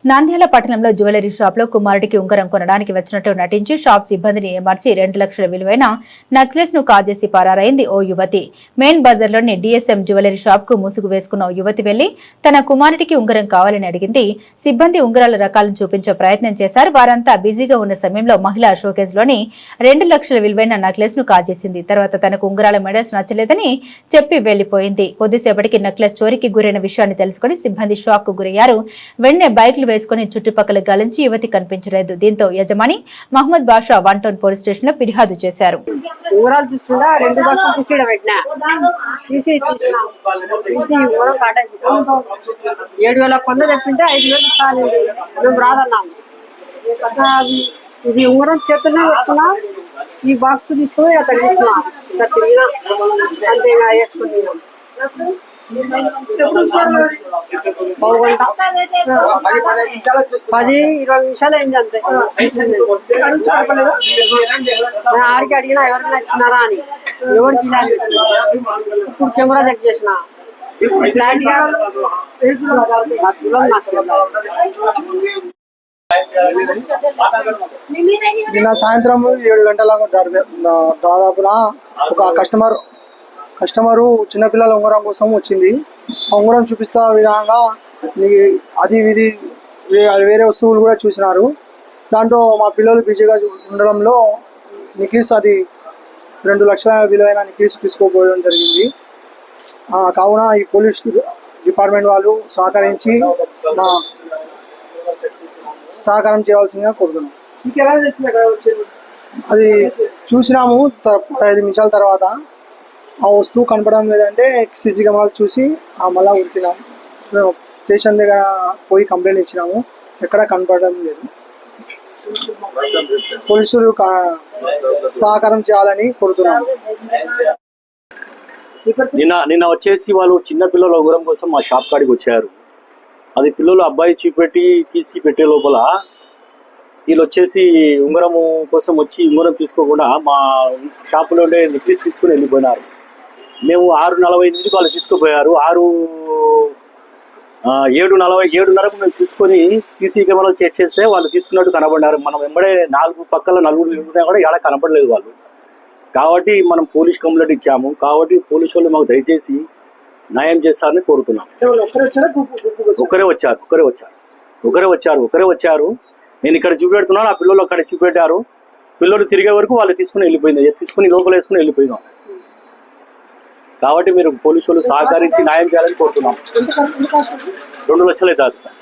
నంద్యాల పట్టణంలో jewellery shop లో కుమారుడికి ఉంగరం కొనడానికి వచ్చినట్టు నటించి షాప్ సిబ్బందిని ఏమార్చి 2 లక్షల విలువైన నెక్లెస్ ను కాజేసి పరారైంది ఓ యువతి. మెయిన్ బజార్లోని డిఎస్ఎం జ్యువెలరీ షాప్ కు ముసుగు వేసుకున్న ఓ యువతి వెళ్లి తన కుమారుడికి ఉంగరం కావాలని అడిగింది. సిబ్బంది ఉంగరాల రకాలను చూపించే ప్రయత్నం చేశారు. వారంతా బిజీగా ఉన్న సమయంలో మహిళా షోకేస్ లోని 2 లక్షల విలువైన నెక్లెస్ ను కాజేసింది. తర్వాత తనకు ఉంగరాల మెడల్స్ నచ్చలేదని చెప్పి వెళ్లిపోయింది. కొద్దిసేపటికి నెక్లెస్ చోరీకి గురైన విషయాన్ని తెలుసుకుని సిబ్బంది షాక్ కు గురయ్యారు. వెంటనే బైక్లు వేసుకుని చుట్టుపక్కల గాలించి యువతి కనిపించలేదు. దీంతో యజమాని మహమ్మద్ బాషా 1 టౌన్ పోలీస్ స్టేషన్ లో ఫిర్యాదు చేశారు. ఉంగరాలు చూస్తుందా 2 బస్సులు తీసి పెట్టినా తీసి 7,000 కొంద చెప్పింటే 5,000 ఇస్తాను మేము రాదన్నాము. ఇది ఉంగరం చేతుల్లో పెట్టుకున్నా ఈ బాక్స్ తీసుకుని తగ్గిస్తున్నా తిరిగినా అంతేగా వేసుకుంటున్నాం. 10-20 నిమిషాలు అయింది అంతే. ఆడికి అడిగినా ఎవరికి నచ్చినారా అని, ఎవరికి ఇప్పుడు కెమెరా చెక్ చేసిన ఫ్లాట్ గా నిన్న సాయంత్రం 7 గంటలకు దాదాపున ఒక కస్టమరు చిన్నపిల్లల ఉంగరం కోసం వచ్చింది. ఆ ఉంగరం చూపిస్తా విధంగా అది ఇది వేరే వస్తువులు కూడా చూసినారు. దాంట్లో మా పిల్లలు బిజీగా ఉండడంలో నెక్లెస్ అది 2 లక్షల విలువైన నెక్లెస్ తీసుకోపోవడం జరిగింది. కావున ఈ పోలీస్ డిపార్ట్మెంట్ వాళ్ళు సహకారం చేయవలసిందిగా కోరుతున్నాం. అది చూసినాము 5 నిమిషాల తర్వాత. ఆ వస్తువు కనపడడం లేదంటే సీసీ కెమెరాలు చూసి మళ్ళీ ఉరికినాము. స్టేషన్ దగ్గర పోయి కంప్లైంట్ ఇచ్చినాము. ఎక్కడ కనపడడం లేదు. పోలీసులు సహకారం చేయాలని కోరుతున్నాము. నిన్న వచ్చేసి వాళ్ళు చిన్న పిల్లల ఉంగరం కోసం మా షాప్ కాడికి వచ్చారు. అది పిల్లలు అబ్బాయి చూపెట్టి తీసి పెట్టే లోపల వీళ్ళు వచ్చేసి ఉంగరము కోసం వచ్చి ఉంగరం తీసుకోకుండా మా షాపులో ఉండే నెక్లెస్ తీసుకుని వెళ్ళిపోయినారు. మేము 6:48 వాళ్ళు తీసుకుపోయారు. 7:40 మేము తీసుకొని సీసీ కెమెరాలు చెక్ చేస్తే వాళ్ళు తీసుకున్నట్టు కనబడినారు. మనం వెంబడే 4 పక్కల నలుగురు కూడా ఎక్కడ కనపడలేదు వాళ్ళు. కాబట్టి మనం పోలీస్ కంప్లైంట్ ఇచ్చాము. కాబట్టి పోలీసు వాళ్ళు మాకు దయచేసి న్యాయం చేస్తారని కోరుతున్నాం. ఒకరే వచ్చారు. నేను ఇక్కడ చూపెడుతున్నాను, ఆ పిల్లలు అక్కడ చూపెట్టారు. పిల్లలు తిరిగే వరకు వాళ్ళు తీసుకుని లోపల వేసుకుని వెళ్ళిపోయినాం. కాబట్టి మీరు పోలీసు వాళ్ళు సహకరించి న్యాయం చేయాలని కోరుతున్నాం. 2 లక్షలు అవుతుంది సార్.